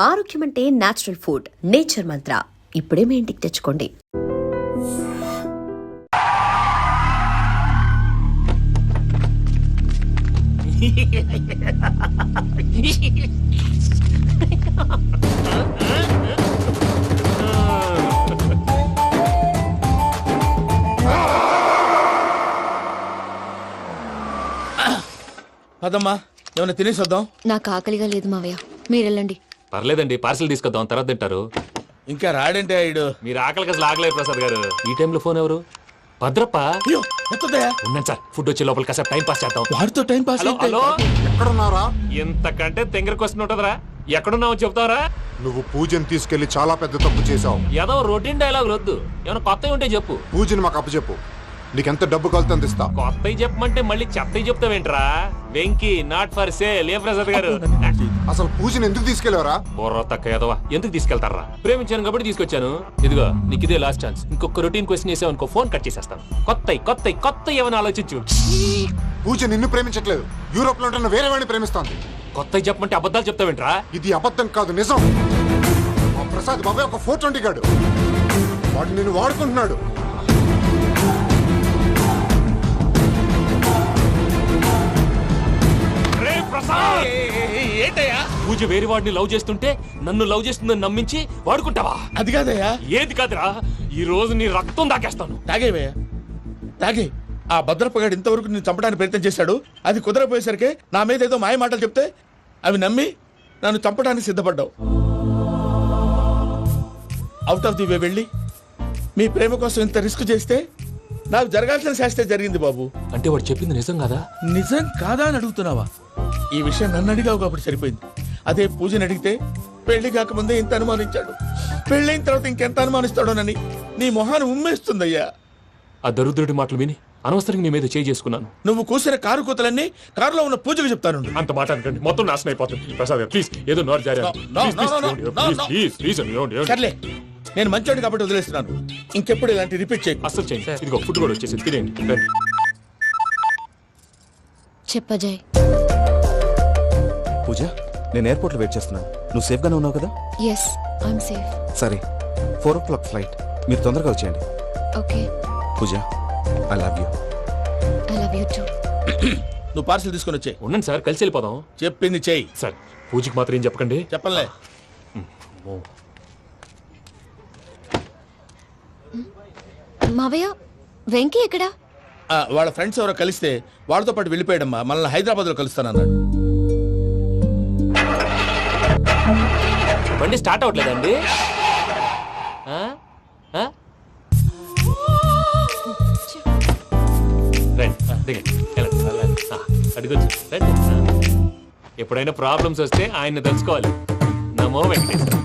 ఆరోగ్యం అంటే natural food. Nature మంత్ర ఇప్పుడే మీ ఇంటికి తెచ్చుకోండి. అదమ్మా ఏమైనా తినేసి వద్దాం. నాకు ఆకలిగా లేదు మావయ్య, మీరు వెళ్ళండి. పర్లేదండి, పార్సిల్ తీసుకొద్దాం, తర్వాత తింటారు. ఇంకా రాడంటే ఆయుడు. మీరు ఆకలికి అసలు ఆగలేదు ప్రసాద్ గారు. ఈ టైంలో ఫోన్ ఎవరు? భద్రప్ప. అయ్యో ఎత్తదయ్యా. ఉన్నాను సార్, ఫుడ్ వచ్చే లోపల కాసేపు టైం పాస్ చేద్దాం. వాడితో టైం పాస్. హలో హలో, ఎక్కడున్నారా? ఎంతకంటే తెంగర క్వశ్చన్ ఉంటుందిరా. ఎక్కడున్నావు చెప్తావరా? నువ్వు పూజని తీసుకెళ్లి చాలా పెద్ద తప్పు చేశావు. ఏదో రొటీన్ డైలాగ్ వద్దు, ఏమైనా కొత్తవి ఉంటే చెప్పు. పూజని మాకు అప్పచెప్పు, నీకెంత డబ్బు కలితే అందిస్తా. కొత్తవి చెప్పమంటే మళ్ళీ చెత్తవి చెప్తావేంట్రా? Venky not for sale. ఏ ప్రసాద్ గారు, అసలు పూజని ఎందుకు తీసుకెళ్లేవరా? బోర్ర తక్క ఏదవా, ఎందుకు తీసుకెళ్తారా? ప్రేమించాను కాబట్టి తీసుకొచ్చాను. ఇదిగో నీకు ఇదే లాస్ట్ ఛాన్స్. ఇంకొక రొటీన్ క్వశ్చన్ చేసావు అనుకో, ఫోన్ కట్ చేసేస్తాను. కొత్త ఏమైనా ఆలోచించు. పూజ నిన్ను ప్రేమించట్లేదు, యూరోప్ లో ఉంటున్న వేరే వాడిని ప్రేమిస్తోంది. కొత్తవి చెప్పమంటే అబద్ధాలు చెప్తావేంట్రా? ఇది అబద్ధం కాదు, నిజం. మా ప్రసాద్ బాబాయ్ ఒక 420 గాడు, వాడు నిన్ను వాడుకుంటున్నాడు. ఏంటయ్యా? పూజ వేరే వాడిని లవ్ చేస్తుంటే నన్ను లవ్ చేస్తుందని నమ్మించి వాడుకుంటావా? అది కాదయ్యా. ఏది కాదురా, ఈ రోజు నీ రక్తం దాకేస్తాను. తాగేవయ్యా, తాగే. ఆ భద్రప్పగాడు ఇంతవరకు నేను చంపడానికి ప్రయత్నం చేశాడు. అది కుదరపోయేసరికి నా మీద ఏదో మాయ మాటలు చెప్తే అవి నమ్మి నన్ను చంపడానికి సిద్ధపడ్డావు. అవుట్ ఆఫ్ ది వే వెళ్ళి మీ ప్రేమ కోసం ఇంత రిస్క్ చేస్తే నాకు జరగాల్సిన శాస్త్రే జరిగింది బాబు. అంటే వాడు చెప్పింది నిజం కదా? నిజం కాదా అని అడుగుతున్నావా? ఈ విషయం నన్ను అడిగావు కాబట్టి సరిపోయింది. అదే పూజని అడిగితే పెళ్లి కాకముందే ఇంత అనుమానించాడు, పెళ్ళైన తర్వాత ఇంకెంత అనుమానిస్తాడోనని నీ మొహాన్ని ఉమ్మేస్తుందయ్యా. ఆ దరిద్రుడి మాటలు విని అనవసరంగా నీ మీద చేయి చేసుకున్నాను. నువ్వు కూసిన కారు కూతలన్నీ కారులో ఉన్న పూజకు చెప్తాను. అంత మాట అనకండి, మొత్తం నాశనం అయిపోతుంది. ప్రసాద్ ప్లీజ్, ఏదో నోరు జారీ. సర్లే, నేను మంచోడు కాబట్టి వదిలేస్తున్నాను. ఇంకెప్పుడు ఇలాంటి రిపీట్ చేయి. అసలు చేయండి. ఇదిగో ఫుడ్ కూడా వచ్చేసి తినేయండి. చెప్పజాయ్. పూజ, నేను ఎయిర్పోర్ట్లో వెయిట్ చేస్తున్నాను. నువ్వు సేఫ్గానే ఉన్నావు కదా? Yes, I'm safe. సరే, 4 o'clock ఫ్లైట్. మీరు తొందరగా వచ్చేయండి. Okay. Pooja, I love you. I love you too. నువ్వు పార్సిల్ తీసుకొని వచ్చే. ఉండండి సార్, కలిసి వెళ్ళిపోదాం. చెప్పింది చెయ్యి. సార్, పూజకి మాత్రం ఏం చెప్పకండి. చెప్పలే. మావయ్య, వెంకీ ఎక్కడా? వాళ్ళ ఫ్రెండ్స్ ఎవరో కలిస్తే వాళ్ళతో పాటు వెళ్ళిపోయాడమ్మా. మనల్ని హైదరాబాద్లో కలుస్తానన్నాడు. బండి స్టార్ట్ అవ్వట్లేదండి. ఎప్పుడైనా ప్రాబ్లమ్స్ వస్తే ఆయన్ని తెలుసుకోవాలి. నమో వెంకటేశ్వర.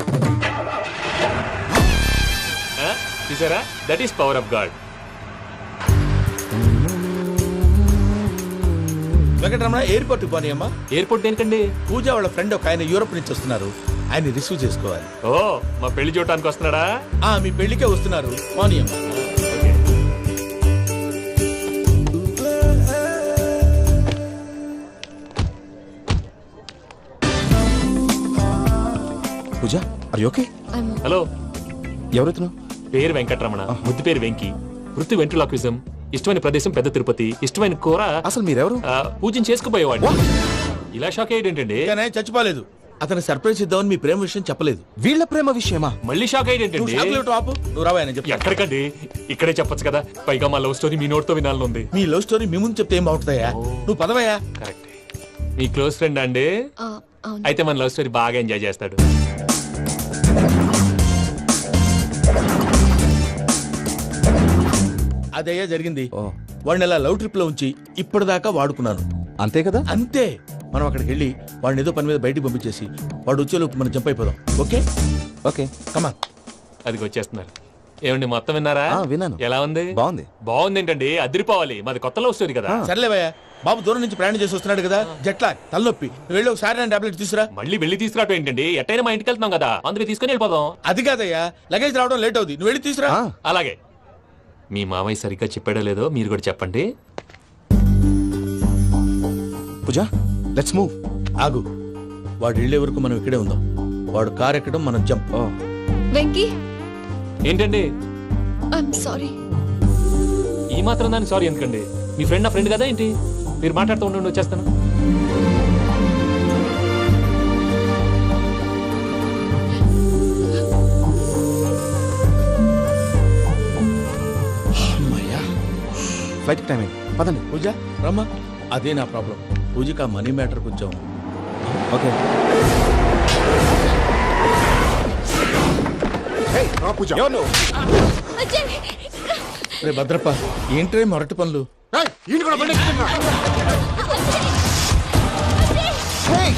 చూసారా, that is power of God. Venkataramana, ఎయిర్పోర్ట్కి పోనీ అమ్మా. ఎయిర్పోర్ట్ దేనికండి? పూజ వాళ్ళ ఫ్రెండ్ ఒక ఆయన యూరోప్ నుంచి వస్తున్నారు, ఆయన రిసీవ్ చేసుకోవాలి. ఓ, మా పెళ్లి చూడటానికి వస్తున్నాడా? మీ పెళ్లికే వస్తున్నారు, పోనీ అమ్మా. పూజ, ఆర్ యు ఓకే? హలో, ఎవరైతును? పేరు వెంకటరమణ, ముద్దు పేరు వెంకీ, వృత్తి వెంట్రులాక్విజం, ఇష్టమైన ప్రదేశం పెద్ద తిరుపతి, ఇష్టమైన కూర. అసలు మీరెవరు? పూజను చేసుకుపోయేవాడు. ఇలా షాక్ అయ్యేటండి. చచ్చిపోలేదు. అతను సర్ప్రైజ్ ఇద్దామని మీ ప్రేమ విషయం చెప్పలేదు. వీళ్ళ ప్రేమ విషయమా? మళ్ళీ షాక్ అయ్యేటండి. నువ్వు రావా చెప్పి. ఎక్కడికండి, ఇక్కడే చెప్పొచ్చు కదా. పైగా మా లవ్ స్టోరీ మీ నోటితో వినాలనుంది. మీ లవ్ స్టోరీ మీ ముందు చెప్తే ఏం బాగుంటుందయ్యా? నువ్వు పదవయ్యా. కరెక్ట్. మీ క్లోజ్ ఫ్రెండ్ అండి? అయితే మన లవ్ స్టోరీ బాగా ఎంజాయ్ చేస్తాడు. అదయ్యా జరిగింది. వాడిని అలా లవ్ ట్రిప్ లో ఉంచి ఇప్పటిదాకా వాడుకున్నాను. అంతే కదా? అంతే. మనం అక్కడికి వెళ్ళి వాడిని ఏదో పని మీద బయటికి పంపించేసి వాడు వచ్చేలోపు మనం జంప్ అయిపోదాం. ఓకే ఓకే, కమాన్. అది వచ్చేస్తున్నారు. ఏమండి, మొత్తం విన్నారా? విన్నాను. ఎలా ఉంది? బాగుంది. బాగుంది ఏంటండి, అదిరిపోవాలి. మాది కొత్త లవ్ స్టోరీ కదా. సర్లేవయ్యా, బాబు దూరం నుంచి ప్రయాణం చేసి వస్తున్నాడు కదా, జట్లా తలనొప్పి. వెళ్ళి ఒకసారి టాబ్లెట్ తీసుకురా. మళ్ళీ వెళ్ళి తీసుకురావటం ఏంటండి? ఎట్టైనా మా ఇంటికి వెళ్తున్నాం కదా, అందుకే తీసుకుని వెళ్ళిపోదాం. అది కాదయ్యా, లగేజ్ రావడం లేట్ అవుతుంది, నువ్వు వెళ్ళి తీసుకురా. అలాగే. మీ మామయ్య సరిగ్గా చెప్పాడో లేదో మీరు కూడా చెప్పండి. పూజ, లెట్స్ మూవ్. ఆగు, వాడు వెళ్ళే వరకు మనం ఇక్కడే ఉందాం. వాడు కారు ఎక్కడం మనం జంప్. ఓ వెంకీ ఏంటండి ఐఎమ్ సారీ. ఈ మాత్రం దానికి సారీ ఎందుకండి? మీ ఫ్రెండ్ నా ఫ్రెండ్ కదా ఏంటి? మీరు మాట్లాడుతూ ఉండండి, వచ్చేస్తాను. అమ్మయ్యా. ఫ్లైట్ టైం అయింది, పదండి. పూజ రమ్మా. అదే నా ప్రాబ్లం. పూజకి ఆ మనీ మ్యాటర్ కొంచెం. ఓకే. ఏయ్, రా పూజ. రే భద్రప్ప, ఏంట్రే మొరటి పనులు? ఏయ్, ఈయన కూడా బండి ఎక్కుతున్నా. ఏయ్,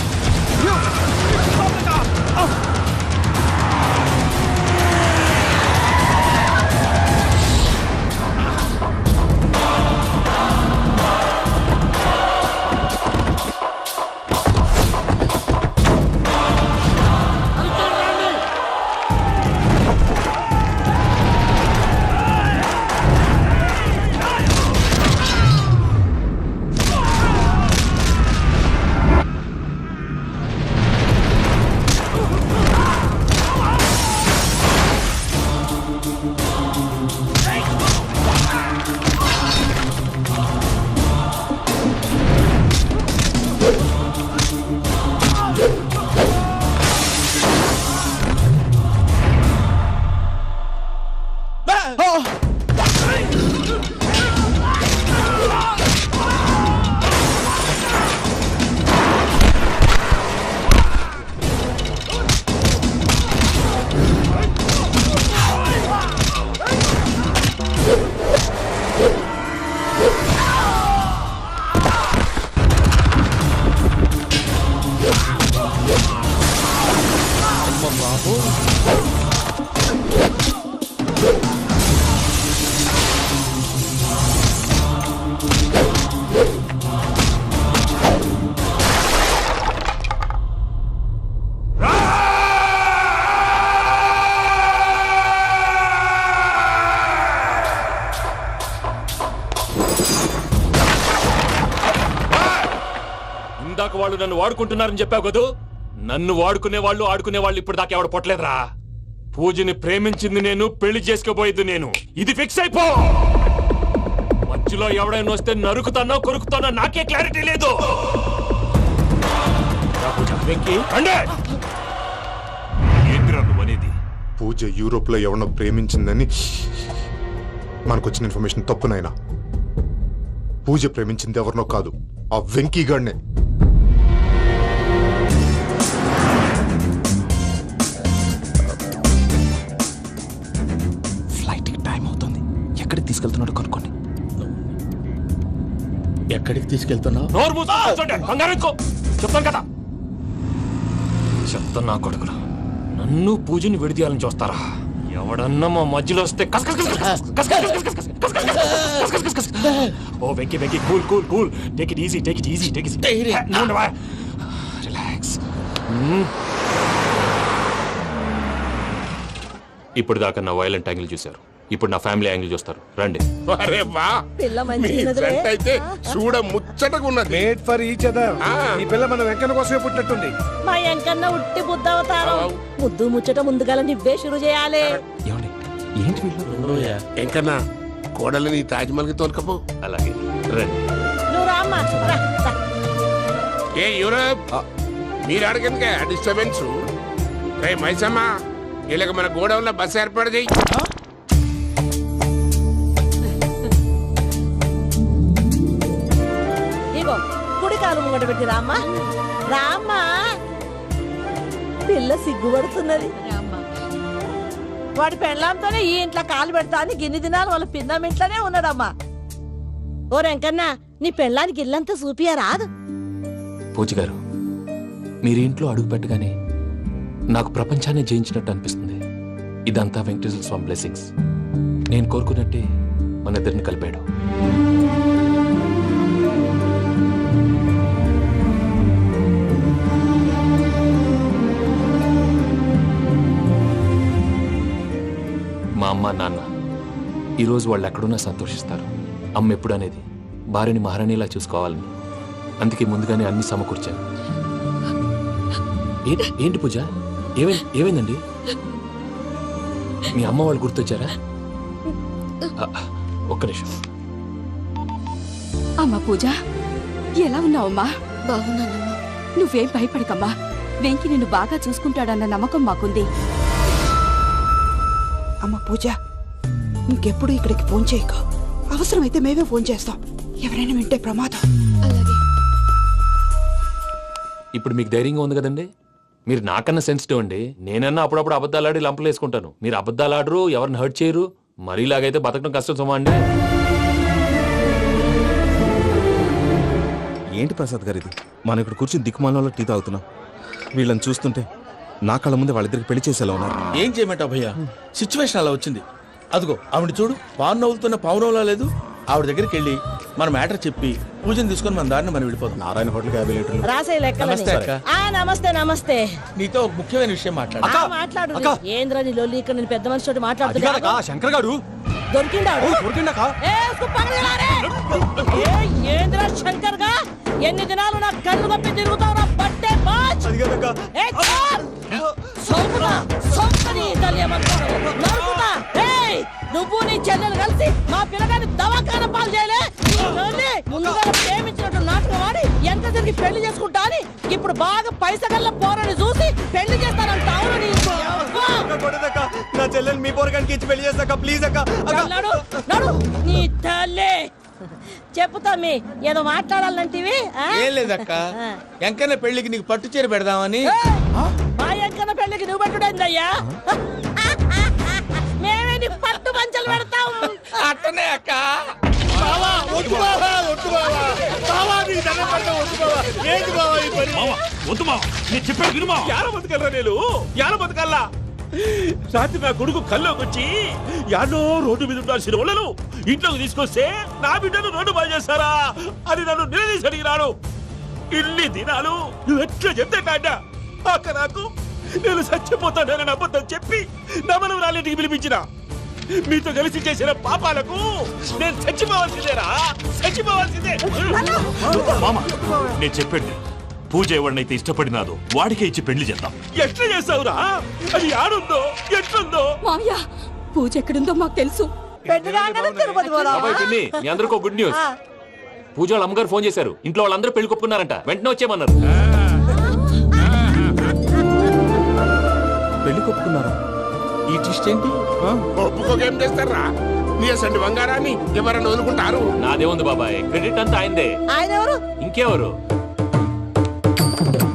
ఇందాక వాళ్ళు నన్ను వాడుకుంటున్నారని చెప్పావు కదూ. నన్ను వాడుకునే వాళ్ళు ఆడుకునే వాళ్ళు ఇప్పుడు దాకా ఎవడు పొట్టలేదురా. పూజని ప్రేమించింది నేను, పెళ్లి చేసుకోబోయేది నేను. ఇది ఫిక్స్ అయిపో. మధ్యలో ఎవడైనా వస్తే నరుకుతానో కొరుకుతానో నాకే క్లారిటీ లేదు. ఏంటిరా నువ్వనేది? పూజ యూరోప్ లో ఎవరినో ప్రేమించిందని మనకొచ్చిన ఇన్ఫర్మేషన్ తప్పునైనా. పూజ ప్రేమించింది ఎవరినో కాదు, ఆ వెంకీ గాడినే. ఫ్లైట్ టైం అవుతుంది, ఎక్కడికి తీసుకెళ్తున్నాడో కనుక్కోండి. ఎక్కడికి తీసుకెళ్తున్నావు? నోరు మూసుకొని కూర్చోండి. కంగారు ఎందుకు? చెప్తాను కదా. చెప్తాను నా కొడుకులు. నన్ను పూజని విడిదీయాలని చూస్తారా? ఎవడన్నా మా మధ్యలో వస్తే ఓ Venky Venky, cool cool cool. Take it easy, take it easy, take it easy. Relax. ఇప్పుడు దాకా నా వైలెంట్ యాంగిల్ చూశారు, ఇప్పుడు నా ఫ్యామిలీ యాంగిల్ చూస్తారు. రండి. అరే వా, మీ ఫ్రెండ్ అయితే చూడ ముచ్చటగా ఉన్నది. Made for each other. ఈ పిల్ల మన వెంకన్న కోసమే పుట్టినట్టుంది. మా ఎంకన్న ఉట్టి బుద్ధవతారం. ముద్దు ముచ్చట ముందుగాల నివ్వే షురు చేయాలి. ఏమండి, ఏంటి వీళ్ళు? ఎంకన్నా కోడలిని తాజ్మహల్ కి తోలుకపో. అలాగే రండి. నువ్వు రామ్మా, రా, రా. ఏ యూరప్, మీరు అడగనుక డిస్టర్బెన్స్. రే మైసమ్మ, వీళ్ళకి మన గోడౌన్లో బస్సు ఏర్పాటు చేయి. ఇగో కుడి కాలు ముంగట పెట్టి రామ్మా, రామ్మా. పిల్ల సిగ్గుపడుతున్నది. వాడి పెళ్ళాంతోనే ఈ ఇంట్లో కాలు పెడతా అని గిన్ని దినాలు వాళ్ళ పిన్నం ఇంట్లోనే ఉన్నాడమ్మా. ఓ వెంకన్నా, నీ పెళ్ళానికి ఇల్లంతా చూపియా రాదు. పూజ గారు, మీరు ఇంట్లో అడుగు పెట్టగానే నాకు ప్రపంచాన్ని జయించినట్టు అనిపిస్తుంది. ఇదంతా వెంకటేశ్వర స్వామి బ్లెస్సింగ్స్. నేను కోరుకున్నట్టే మన ఇద్దరిని కలిపాడు. మా అమ్మ నాన్న ఈరోజు వాళ్ళు ఎక్కడున్నా సంతోషిస్తారు. అమ్మ ఎప్పుడు అనేది భార్యని మహారాణిలా చూసుకోవాలని. అందుకే ముందుగానే అన్ని సమకూర్చాను. ఏంటి పూజ, ఏమైందండి? మీ అమ్మ వాళ్ళు గుర్తొచ్చారా? ఒక్క నిమిషం. అమ్మా పూజ, ఎలా ఉన్నావమ్మా? బాగున్నానమ్మా. నువ్వేం భయపడకమ్మా. వెంకి నిన్ను బాగా చూసుకుంటాడన్న నమ్మకం మాకుంది. అమ్మ పూజ, ఇంకెప్పుడు ఇక్కడికి ఫోన్ చేయకు. అవసరమైతే మేమే ఫోన్ చేస్తాం. ఎవరైనా వింటే ప్రమాదం. అలాగే. ఇప్పుడు మీకు ధైర్యంగా ఉంది కదండి? మీరు నాకన్నా సెన్సిటివ్ అండి. నేనన్నా అప్పుడప్పుడు అబద్ధాలాడి లంపలు వేసుకుంటాను. మీరు అబద్ధాలాడరు, ఎవరిని హర్ట్ చేయరు. మరీలాగైతే బతకడం కష్టం సుమా అండి. ఏంటి ప్రసాద్ గారు ఇది? మనం ఇక్కడ కూర్చుని దిక్కుమాలలో టీ తాగుతున్నాం. వీళ్ళని చూస్తుంటే నా కళ్ళ ముందే వాళ్ళిద్దరికి పెళ్లి చేసేలా ఉన్నారు. ఏం చేయమంటావు భయ్యా, సిచ్యువేషన్ అలా వచ్చింది. అదిగో ఆవిడ చూడు, పావు నవ్వులుతున్న పావునవ్వులా లేదు. ఆవిడ దగ్గరికి వెళ్ళి మన మ్యాటర్ చెప్పి పూజను తీసుకొని మన దారిని మనం వెళ్ళిపోతాం. నారాయణ హోటల్కి 50 లీటర్లు. రాసే లెక్కలని. నమస్తే అక్క. నమస్తే నమస్తే. నీతో ఒక ముఖ్యమైన విషయం మాట్లాడు. మాట్లాడు. ఏంద్రని లొల్లి ఇక్కడ నేను పెద్ద మనిషితో మాట్లాడుతున్నా. శంకర్ గారు దొరికిందాడు. ఏంద్ర శంకర్ గా ఎన్ని దినాలు నా కళ్ళు కప్పి తిరుగుతావు నా పట్టే బాచ్. నువ్వు నీ చెల్లెలు కలిసి మా పిల్లగాని దవాఖాన పాలు చేయలే. ముందుగా ప్రేమించినట్టు నాటకం ఆడి ఎంత తిరిగి పెళ్లి చేసుకుంటా అని ఇప్పుడు బాగా పైసగల్ల పోరని చూసి పెళ్లి చేస్తానంట. నా చెల్లెలు మీ పోరగానికి ఇచ్చి పెళ్లి చేస్తాక ప్లీజ్ అక్క. నడు నీ తల్లి. చెప్పుతా మీ ఏదో మాట్లాడాలంటివి. ఏం లేదక్క, ఎంకన్న పెళ్లికి నీకు పట్టు చీర పెడదామని. మా ఎంకన్న పెళ్లికి నువ్వు పెట్టుడేందయ్యా? మేమే నీ పట్టు పంచలు పెడతాం. అట్టనే అక్క. రాత్రి నా కొడుకు కల్లోకి వచ్చి యాడో రోడ్డు మీద ఉండాల్సిన వాళ్ళను ఇంట్లోకి తీసుకొస్తే నా బిడ్డను రోడ్డు బాగా చేస్తారా అని నన్ను నిలదీసి అడిగినాడు. ఇన్ని దినాలు నువ్వు ఎట్లా చెప్తే కాట అక్క నాకు నేను చచ్చిపోతానని అబద్ధం చెప్పి నమ్మనం రాలేటికి పిలిపించిన. మీతో కలిసి చేసిన పాపాలకు నేను చచ్చిపోవాల్సిందేరా, చచ్చిపోవాల్సిందే. మామ నేను చెప్పండి, పూజ ఎవరినైతే ఇష్టపడినాదో వాడికే ఇచ్చి పెళ్లి చేద్దాం. ఎట్లా చేస్తావురా? అది ఆడుందో ఎట్లుందో. మామయ్య, పూజ ఎక్కడుందో మాకు తెలుసు. పెళ్లి కాగానే తిరుపతి పోదామా? బాబాయ్ పిన్ని, మీ అందరికీ గుడ్ న్యూస్. పూజ వాళ్ళ అమ్మగారు ఫోన్ చేశారు. ఇంట్లో వాళ్ళందరూ పెళ్లి కొప్పుకున్నారంట. వెంటనే వచ్చేయమన్నారు. పెళ్లి కొప్పుకున్నారా? ఈ ట్విస్ట్ ఏంటి? ఒప్పుకోకేం చేస్తారా? నీ అసంటి బంగారాన్ని ఎవరన్నా వదులుకుంటారు? నాదే ఉంది బాబాయ్, క్రెడిట్ అంతా ఆయనదే. ఆయన ఎవరు? ఇంకెవరు?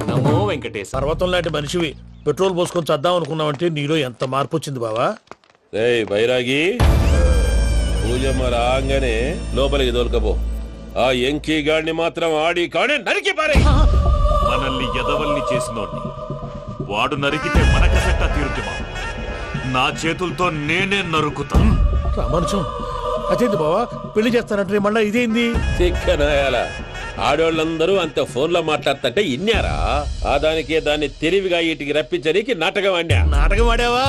నమో వెంకటేశ్. పర్వతం లాంటి మనిషివి పెట్రోల్ పోసుకొని చద్దాం అనుకున్నావంటే నీలో ఎంత మార్పు వచ్చింది బావా. బైరాగి పూజమ్మ రాగానే లోపలికి దొరకపో. ఆ ఎంకీ గాడిని మాత్రం ఆడి కాడే నరికి పారే. మనల్ని ఎదవల్ని చేసినోడ్ని వాడు నరికితే మనక సెట్ట తీరుతుమా. నా చేతులతో నేనే నరుకుతా. రామానుజం, అదేంటి బావా పెళ్లి చేస్తానంటే మళ్ళా ఇదేంది? ఆడోళ్ళందరూ అంత ఫోన్ లో మాట్లాడుతుంటే ఇన్నారా? ఆ దానికే దాన్ని తెలివిగా ఇటుకి రప్పించడానికి నాటకం ఆడా. నాటకం ఆడావా?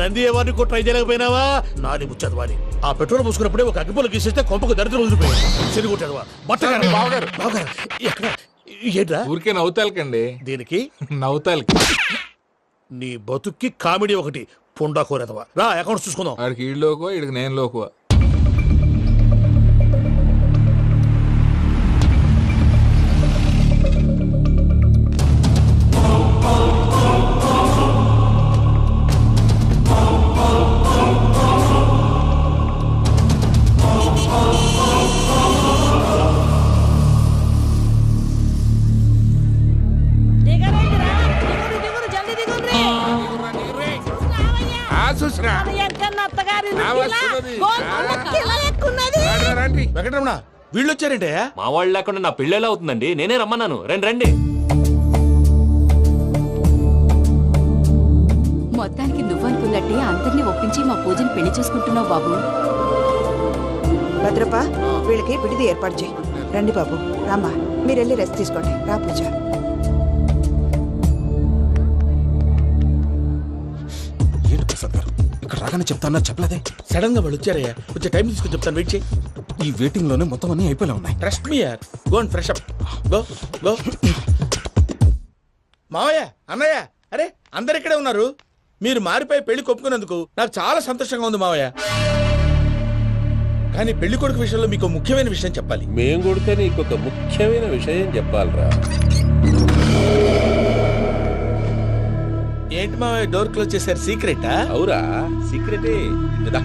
నంది ఎవరిని కూడా ట్రై చేయలేకపోయినావా? నాది ముచ్చదు వాడి. ఆ పెట్రోల్ పోసుకున్నప్పుడే ఒక అగ్గిపోలు గీసేస్తే కొంపకు దరిద్రం వదిలిపోయాడు. చెరుగుంటాడువా బట్టగారు బావగారు బావగారు ఎక్కడ ఏంట్రా? ఊరికే నవ్వుతాలకండి. దీనికి నవ్వుతాలకి నీ బతుక్కి కామెడీ ఒకటి పుండా కోరేదవా. రా అకౌంట్స్ చూసుకుందాం. వాడికి ఈడులోకో ఇడికి నేను లోకువా. వెంకటరమణ, వీళ్ళు వచ్చారంటే మా వాళ్ళు లేకుండా నా పెళ్ళేలా అవుతుందండి? నేనే రమ్మన్నాను. రండి రండి. మొత్తానికి నువ్వనుకున్నట్టే అందరినీ ఒప్పించి మా పూజని పెళ్లి చేసుకుంటున్నావు బాబు. భద్రప్ప, వీళ్ళకి విడిది ఏర్పాటు చేయి. రండి బాబు, రామ్మా మీరు వెళ్ళి రెస్ట్ తీసుకోండి. రా పూజ. ఏంటి ప్రసాద్ గారు ఇక్కడ రాగానే చెప్తానా చెప్పలేదే? సడన్ గా వాళ్ళు వచ్చారయ్యా. వచ్చే టైం తీసుకొని చెప్తాను, వెయిట్ చేయి. ఈ వెయిటింగ్ లోనే మొత్తం అన్ని అయిపోయినా ఉన్నాయి. ట్రస్ట్ మీ యార్. Go and fresh up. Go go. మావయ్య, అన్నయ్య, అరే అందరు ఇక్కడే ఉన్నారు. మీరు మారిపోయి పెళ్లి కొప్పుకున్నందుకు నాకు చాలా సంతోషంగా ఉంది మావయ్య. కానీ పెళ్లి కొడుకు విషయంలో మీకు ముఖ్యమైన విషయం చెప్పాలి. మేం కొడితే నీకు ఒక ముఖ్యమైన విషయం చెప్పాలరా. ఏంటి మావయ్య డోర్ క్లోజ్ చేశారు? సీక్రెటా? అవురా, సీక్రెటే. కదా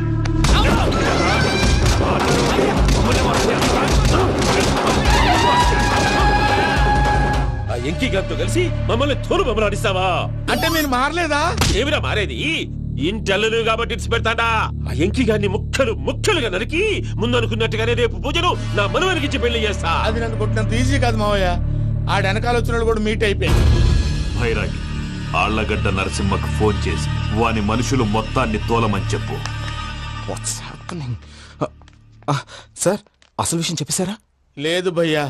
ఆ ఎంకి గారితో కలిసి మమ్మల్ని తోలు బొమ్మలాడిస్తావా? అంటే మీరు మారలేదా? ఏమిరా మారేది? ఇంటల్లు కాబట్టి ఇడిచి పెడతాడా? ఆ ఎంకి గారిని ముక్కలుగా నరికి ముందనుకున్నట్టుగానే రేపు పూజను నా మనవనికిచ్చి పెళ్లి చేస్తా. అది నన్ను కొట్టినంత ఈజీ కాదు మావయ్య. ఆడ వెనకాల వచ్చిన వాళ్ళు కూడా మీట్ అయిపోయింది. భైరాగి ఆళ్లగడ్డ నరసింహకు ఫోన్ చేసి వాని మనుషులు మొత్తాన్ని తోలమని చెప్పు. What's happening? సార్ అసలు విషయం చెప్పేశారా? లేదు భయ్యా,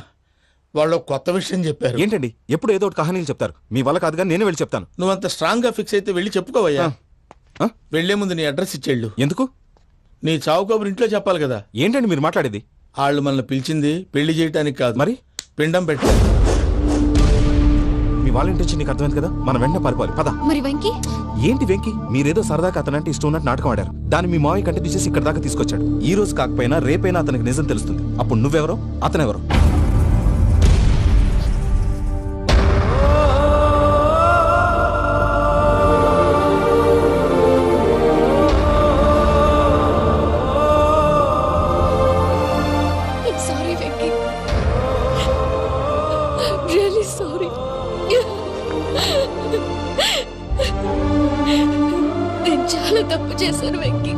వాళ్ళు కొత్త విషయం చెప్పారు. ఏంటండి ఎప్పుడు ఏదో ఒకటి కహానీలు చెప్తారు. మీ వల్ల కాదుగా నేనే వెళ్ళి చెప్తాను. నువ్వంత స్ట్రాంగ్ గా ఫిక్స్ అయితే వెళ్ళి చెప్పుకోవయ్యా. వెళ్లే ముందు నీ అడ్రస్ ఇచ్చేళ్ళు. ఎందుకు? నీ చావు కబురు ఇంట్లో చెప్పాలి కదా. ఏంటండి మీరు మాట్లాడేది? వాళ్ళు మనల్ని పిలిచింది పెళ్లి చేయటానికి కాదు, మరి పిండం పెట్టారు. మీ వాళ్ళ ఇంటి నీకు అర్థమైంది కదా, మనం వెంటనే పారిపోవాలి. పద. మరి వెంకీ? ఏంటి వెంకి, మీరేదో సరదాగా అతనంటే ఇష్టం ఉన్నట్టు నాటకం ఆడారు. దాన్ని మీ మావయ్య కంటే తీసేసి ఇక్కడ దాకా తీసుకొచ్చాడు. ఈ రోజు కాకపోయినా రేపైనా అతనికి నిజం తెలుస్తుంది. అప్పుడు నువ్వెవరో అతనెవరో. Sorry Venky, really sorry. నేను చాలా తప్పు చేశాను వెంకీ.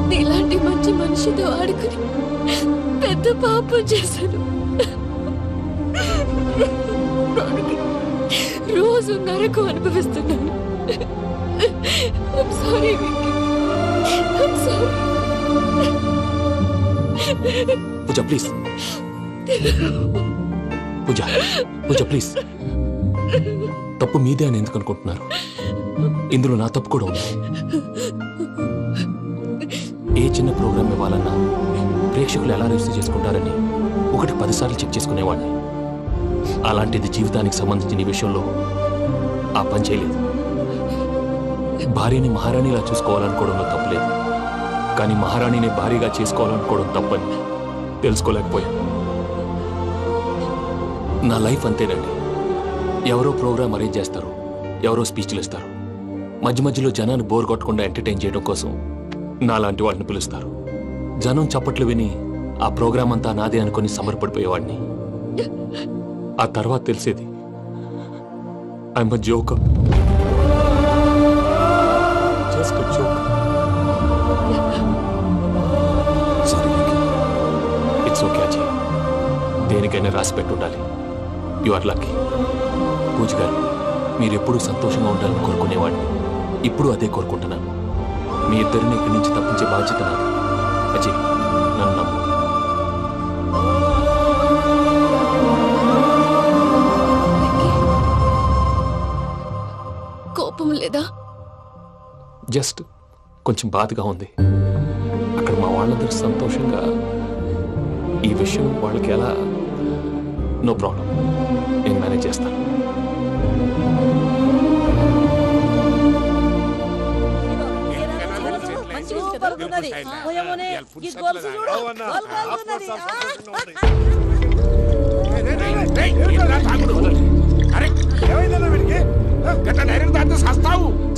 నీలాంటి మంచి మనిషితో ఆడుకుని పెద్ద పాపం చేశాను. రోజు నరకం అనుభవిస్తున్నాను. Sorry Venky, sorry. Pooja please, Pooja please. తప్పు మీదే అని ఎందుకు అనుకుంటున్నారు? ఇందులో నా తప్పు కూడా ఉంది. ఏ చిన్న ప్రోగ్రామ్ ఇవ్వాలన్నా ప్రేక్షకులు ఎలా రిసీవ్ చేసుకుంటారని 1-10 సార్లు చెక్ చేసుకునేవాడిని. అలాంటిది జీవితానికి సంబంధించిన ఈ విషయంలో ఆ పని చేయలేదు. భార్యని మహారాణిలా చూసుకోవాలనుకోవడంలో తప్పులేదు, కానీ మహారాణిని భారీగా చేసుకోవాలనుకోవడం తప్పని తెలుసుకోలేకపోయాను. నా లైఫ్ అంతేనండి. ఎవరో ప్రోగ్రామ్ అరేంజ్ చేస్తారు, ఎవరో స్పీచ్లు ఇస్తారు. మధ్యలో జనాన్ని బోర్ కొట్టకుండా ఎంటర్టైన్ చేయడం కోసం నాలాంటి వాళ్ళని పిలుస్తారు. జనం చప్పట్లు విని ఆ ప్రోగ్రామ్ అంతా నాదే అనుకుని సమర్పడిపోయేవాడిని. ఆ తర్వాత తెలిసేది I'm a joker, just a joker. It's okay Ajay, దేనికైనా రాసి పెట్టుండాలి. You are lucky. Pooja garu, మీరు ఎప్పుడూ సంతోషంగా ఉండాలని కోరుకునేవాడిని. ఇప్పుడు అదే కోరుకుంటున్నాను. మీ ఇద్దరిని ఇక్కడి నుంచి తప్పించే బాధ్యత నాది. అజయ్, నన్ను నమ్ము. కోపం లేదా? జస్ట్ కొంచెం బాధగా ఉంది. అక్కడ మా వాళ్ళందరూ సంతోషంగా, ఈ విషయం వాళ్ళకి ఎలా? నో ప్రాబ్లం, నేను మేనేజ్ చేస్తాను.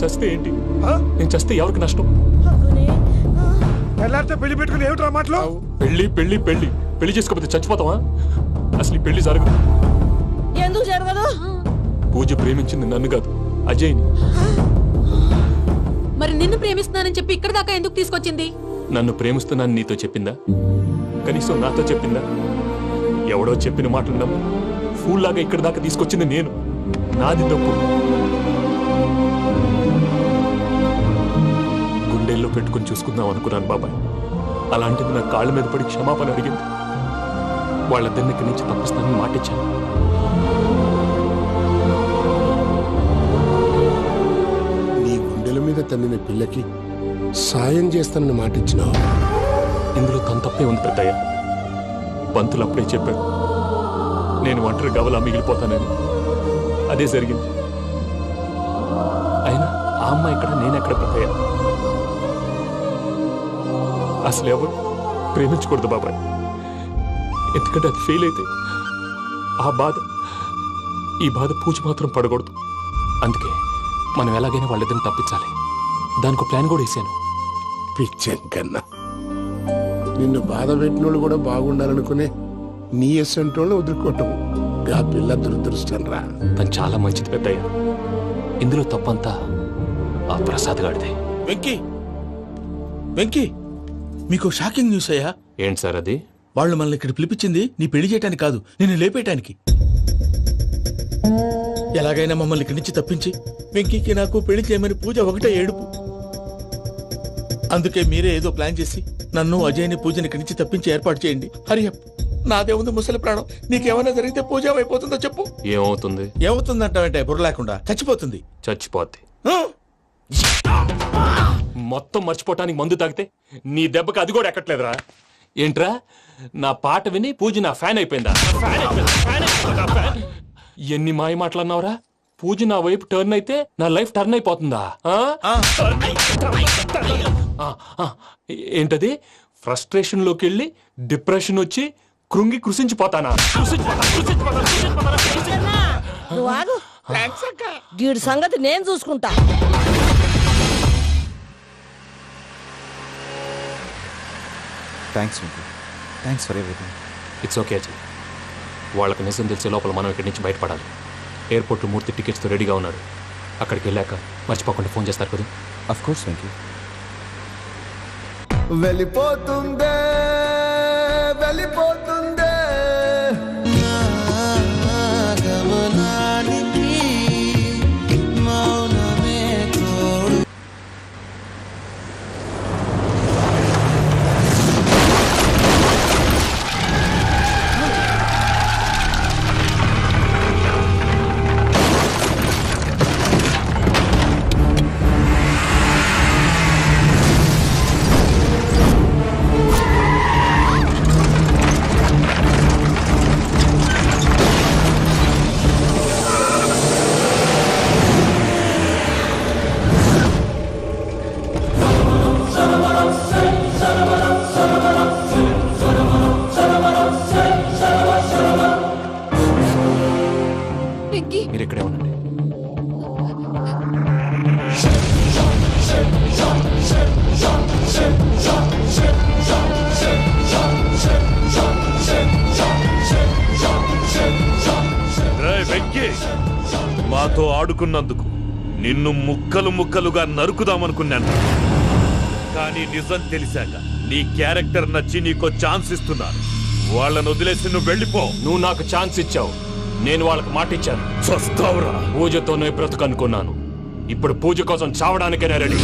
చస్తే ఏంటి? నేను చస్తే ఎవరికి నష్టం? పెళ్లి పెట్టుకుని ఏమిట్రా మాటలు? పెళ్లి పెళ్లి పెళ్లి పెళ్లి చేసుకోకపోతే చచ్చిపోతావా? అసలు ఈ పెళ్లి జరగదు. ఎందుకు జరగదు? పూజ ప్రేమించింది నన్ను కాదు, అజయ్ని. మరి నిన్ను ప్రేమిస్తున్నానని చెప్పి ఇక్కడ దాకా ఎందుకు తీసుకొచ్చింది? నన్ను ప్రేమిస్తున్నాను నీతో చెప్పిందా? కనీసం నాతో చెప్పిందా? ఎవడో చెప్పిన మాటలు నమ్ము ఫూల్ లాగా ఇక్కడ దాకా తీసుకొచ్చింది నేను. నాది తప్పు. గుండెల్లో పెట్టుకుని చూసుకుందాం అనుకున్నాను బాబాయ్. అలాంటిది నా కాళ్ళ మీద పడి క్షమాపణ అడిగింది. వాళ్ళిద్దరిని ఇక్కడి నుంచి తప్పిస్తానని మాటిచ్చాను. నీ గుండెల మీద తన్నిన పిల్లకి సాయం చేస్తానని మాటిచ్చినావు. ఇందులో తన తప్పే ఉంది పెద్దయ్య. పంతులు అప్పుడే చెప్పాడు నేను ఒంటరి గవలా మిగిలిపోతానని. అదే జరిగింది. ఆ అమ్మాయి ఎక్కడ, నేను ఎక్కడ పెద్దయ్యా? అసలు ఎవరు ప్రేమించకూడదు బాబాయ్, ఎందుకంటే అది ఫెయిల్ అయితే ఈ బాధ పూజ మాత్రం పడకూడదు. అందుకే మనం ఎలాగైనా వాళ్ళిద్దరిని తప్పించాలి. దానికి ప్లాన్ కూడా వేసాను. పిచ్చంకన్నా నిన్ను బాధ పెట్టినోళ్ళు కూడా బాగుండాలనుకునే నీ ఎస్సంటోళ్ళు వదులుకోవటం ఆ పిల్ల దురదృష్టం రా. తను చాలా మంచిది పెద్దయ్య. ఇందులో తప్పంతా ఆ ప్రసాద్ గాడిదే. వెంకీ మీకు షాకింగ్ న్యూస్ అయ్యా. ఏంటి సార్ అది? వాళ్ళు మనల్ని ఇక్కడ పిలిపించింది నీ పెళ్లి చేయటానికి కాదు, నిన్ను లేపేయటానికి. ఎలాగైనా మమ్మల్ని ఇక్కడి నుంచి తప్పించి వెంకీకి నాకు పెళ్లి చేయమని పూజ ఒకటే ఏడుపు. అందుకే మీరే ఏదో ప్లాన్ చేసి నన్ను అజయ్ని పూజని ఇక్కడి నుంచి తప్పించి ఏర్పాటు చేయండి. హరియప్, నాదే ఉంది ముసలి ప్రాణం. నీకేమైనా జరిగితే పూజ అయిపోతుందో చెప్పు. ఏమవుతుంది? ఏమవుతుందంటావంటే బుర్ర లేకుండా చచ్చిపోతుంది. చచ్చిపోద్ది. మొత్తం మర్చిపోవటానికి మందు తాగితే నీ దెబ్బకి అది కూడా ఎక్కట్లేదురా. ఏంట్రా, నా పాట విని పూజ నా ఫ్యాన్ అయిపోయిందా? ఎన్ని మాయ మాటలన్నావురా? పూజ నా వైపు టర్న్ అయితే నా లైఫ్ టర్న్ అయిపోతుందా? ఏంటది? ఫ్రస్ట్రేషన్ లోకి వెళ్ళి డిప్రెషన్ వచ్చి కృంగి కృషించిపోతానా? నువ్వు ఆగు. వీడి సంగతి నేను చూసుకుంటా. Thanks for everything. It's okay Ajay. వాళ్ళకి నిజం తెలిసే లోపల మనం ఇక్కడి నుంచి బయటపడాలి. ఎయిర్పోర్ట్లో మూర్తి టికెట్స్తో రెడీగా ఉన్నాడు. అక్కడికి వెళ్ళాక మర్చిపోకుండా ఫోన్ చేస్తారు కదా. Of course Venky. వెళ్ళిపోతుందే గమనానికి మౌనమే తోడు. మీరు ఇక్కడే ఉండండి. వెంకీ, మాతో ఆడుకున్నందుకు నిన్ను ముక్కలు ముక్కలుగా నరుకుదామనుకున్నాను. కానీ నిజం తెలిసాక నీ క్యారెక్టర్ నచ్చి నీకో ఛాన్స్ ఇస్తున్నాను. వాళ్ళను వదిలేసి నువ్వు వెళ్ళిపో. నువ్వు నాకు ఛాన్స్ ఇచ్చావు, నేను వాళ్ళకి మాట ఇచ్చాను. చస్తావురా. పూజతోనే బ్రతుకనుకున్నాను. ఇప్పుడు పూజ కోసం చావడానికైనా రెడీ.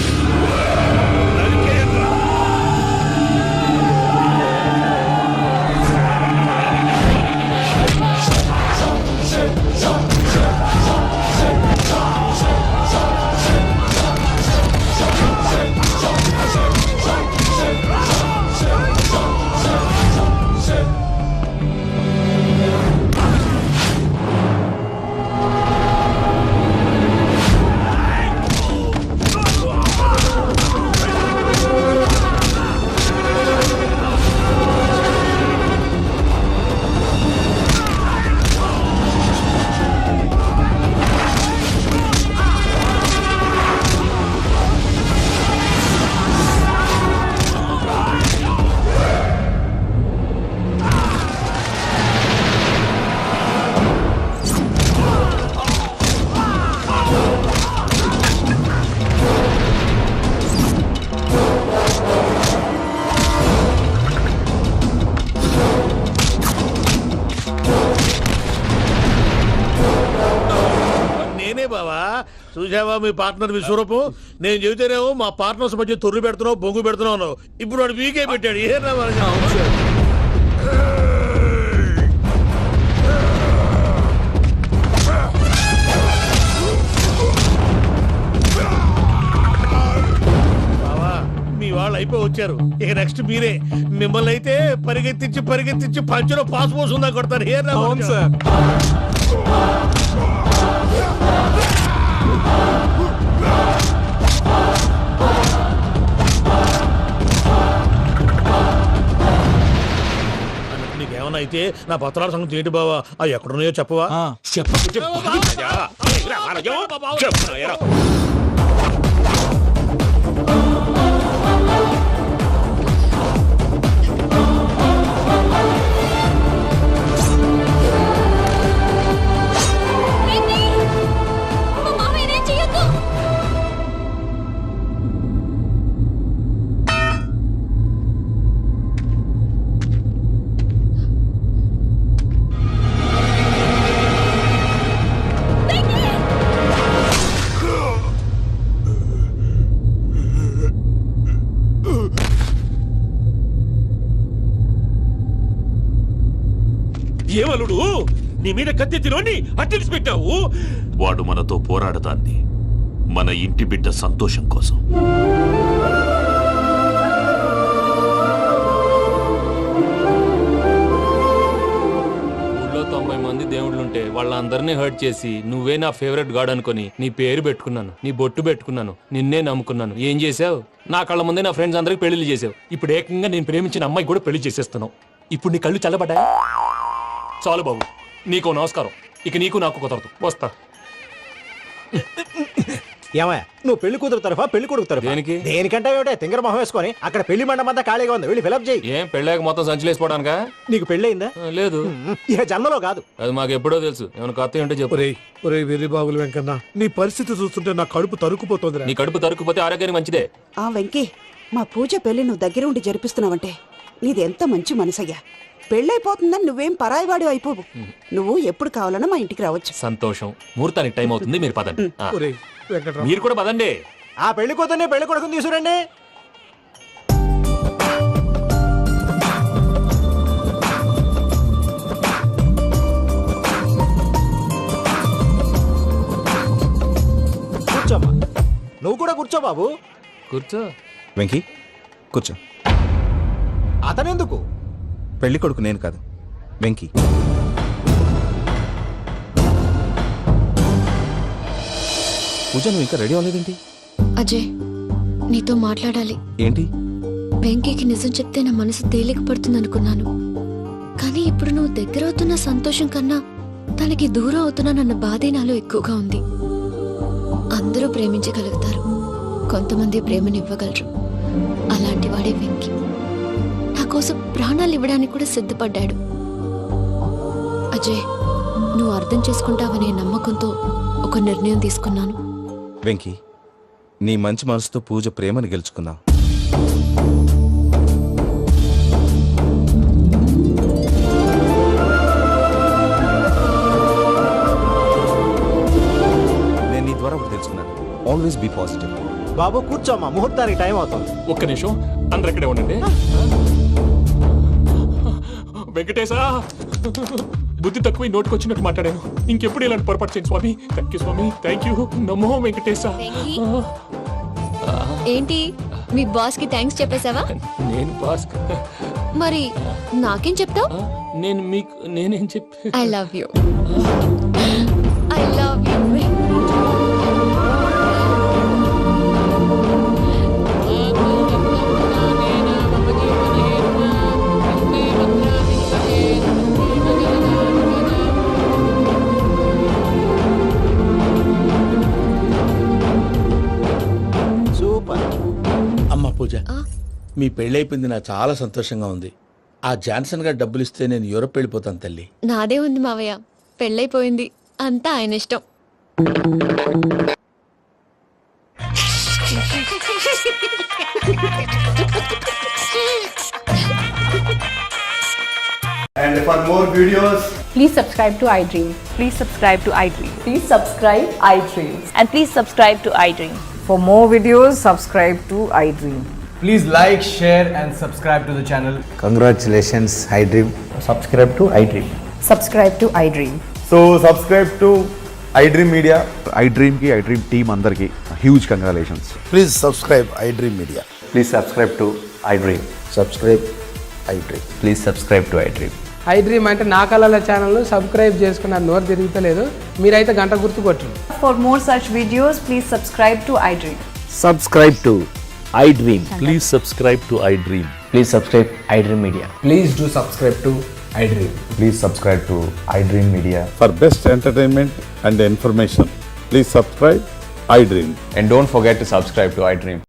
చూసావా మీ పార్ట్నర్ విశ్వరూపం? నేను చెబితేనేమో మా పార్ట్నర్స్ మధ్య తొర్రు పెడుతున్నావు, బొంగు పెడుతున్నావు. ఇప్పుడు వాడు వీకే పెట్టాడు. మీ వాళ్ళు అయిపోయి వచ్చారు. ఇక నెక్స్ట్ మీరే. మిమ్మల్ని అయితే పరిగెత్తించి పంచలో పాస్ పోసుందా కొడతారు. అవును సార్. అయితే నా పత్రాల సంగతి ఏంటి బావా అవి ఎక్కడున్నాయో చెప్పవా? ఏమలుడు నీ మీద కత్తెత్తిలోని అట్టెలిసి పెట్టావు. వాడు మనతో పోరాడతాన్ని మన ఇంటి బిడ్డ సంతోషం కోసం. ఊళ్ళో 90 మంది దేవుళ్ళుంటే వాళ్ళందరినీ హర్ట్ చేసి నువ్వే నా ఫేవరెట్ గాడ్ అనుకుని నీ పేరు పెట్టుకున్నాను, నీ బొట్టు పెట్టుకున్నాను, నిన్నే నమ్ముకున్నాను. ఏం చేసావు? నా కళ్ళ ముందే నా ఫ్రెండ్స్ అందరికి పెళ్లి చేసావు. ఇప్పుడు ఏకంగా నేను ప్రేమించిన అమ్మాయి కూడా పెళ్లి చేసేస్తున్నావు. ఇప్పుడు నీ కళ్ళు చల్లబడ్డాయి. చాలు బాబు, నీకు నమస్కారం. ఇక నీకు నాకు కుదరదు, వస్తా. ఏమయ్యా నువ్వు పెళ్లి కూతురు తరఫా పెళ్లి కొడుకు తరఫా? దేనికి? దేనికంటే ఏమిటా తింగర మొహం వేసుకొని అక్కడ పెళ్లి మండపం అంతా ఖాళీగా ఉంది, వెళ్ళి ఫిలప్ చేయి. ఏం పెళ్ళాక మొత్తం సంచలేసిపోవడానికా? నీకు పెళ్ళయిందా? లేదు. ఇక జన్మలో కాదు. అది మాకు ఎప్పుడో తెలుసు. ఏమైనా కొత్త ఏంటో చెప్పు. వెర్రి బాబులు వెంకన్న, నీ పరిస్థితి చూస్తుంటే నా కడుపు తరుక్కుపోతుంది. నీ కడుపు తరుక్కుపోతే ఆరోగ్యానికి మంచిదే. ఆ వెంకీ, మా పూజ పెళ్లి నువ్వు దగ్గర ఉండి జరిపిస్తున్నావంటే నీది ఎంత మంచి మనసయ్యా. పెళ్ళైపోతుందని నువ్వేం పరాయివాడి అయిపోవు. నువ్వు ఎప్పుడు కావాలన్నా మా ఇంటికి రావచ్చు. సంతోషం. ముహూర్తానికి టైం అవుతుంది, మీరు పదండి. వెంకట్రావు, మీరు కూడా పదండి. ఆ పెళ్లి కూతుర్ని పెళ్లి కొడుకుని తీసుకురండి. కూర్చోమ్మా. నువ్వు కూడా కూర్చో బాబు. కూర్చో. వెంకీ కూర్చో. అతనెందుకు? పెళ్లి కొడుకు నేను కాదు, వెంకీ. పూజ నువ్వు ఇంకా రెడీ అవ్వలేదేంటి? అజయ్, నీతో మాట్లాడాలి. ఏంటి? వెంకీకి నిజం చెప్తే నా మనసు తేలిక పడుతుంది అనుకున్నాను. కానీ ఇప్పుడు నువ్వు దగ్గర అవుతున్న సంతోషం కన్నా తనకి దూరం అవుతున్నానన్న బాధే నాలో ఎక్కువగా ఉంది. అందరూ ప్రేమించగలుగుతారు, కొంతమంది ప్రేమనివ్వగలరు. అలాంటి వాడే వెంకీ. నా కోసం ప్రాణాలు ఇవ్వడానికి కూడా సిద్ధపడ్డాడు. అజయ్, నువ్వు అర్థం చేసుకుంటావనే నమ్మకంతో ఒక నిర్ణయం తీసుకున్నాను. వెంకీ, నీ మంచి మనసుతో పూజ ప్రేమని గెలుచుకుందాం. నేను నీ ద్వారా ఒకటి తెలుసుకున్నాను. Always be positive. బాబు కూర్చోమ్మా, ముహూర్తానికి టైం అవుతుంది. ఒక్క నిమిషం, అందరు ఇక్కడే ఉండండి. వెంకటేశా, బుద్ధి తక్కువ నోటికి వచ్చినట్టు మాట్లాడాను. ఇంకెప్పుడు ఇలాంటి పొరపాటు చేయండి స్వామి. థ్యాంక్ యూ స్వామి, థ్యాంక్ యూ. నమో వెంకటేశ. ఏంటి, మీ బాస్ కి థ్యాంక్స్ చెప్పేశావా? నేను బాస్ మరి నాకేం చెప్తావు? నేను మీకు నేనేం చెప్పి I love you. I love you. అమ్మ పూజ, మీ పెళ్ళైపోయింది, నాకు చాలా సంతోషంగా ఉంది. ఆ జాన్సన్ గారు డబ్బులు ఇస్తే నేను యూరప్ వెళ్ళిపోతాను తల్లి. నాదే ఉంది మావయ్య, పెళ్ళైపోయింది, అంతా ఆయన ఇష్టం. And for more videos, Please subscribe to iDream. Please subscribe to iDream. Please subscribe iDream. And please subscribe to iDream. For more videos, subscribe to iDream. please like, share, and subscribe to the channel. Congratulations, iDream. Subscribe to iDream. Subscribe to iDream. So, subscribe to iDream Media. iDream ki iDream team andarki huge congratulations. Please subscribe iDream Media. Please subscribe to iDream. Subscribe iDream. Please subscribe to iDream. iDream అంటే నా కళల channel subscribe చేసుకున్న నోరు తిరుగుతలేదు. మీరైతే గంట గుర్తు కొట్టండి. For more such videos, please subscribe to iDream. Subscribe to iDream. Please subscribe to iDream. Please subscribe iDream Media. Please do subscribe to iDream. Please subscribe to iDream Media. For best entertainment and information, please subscribe iDream. And don't forget to subscribe to iDream.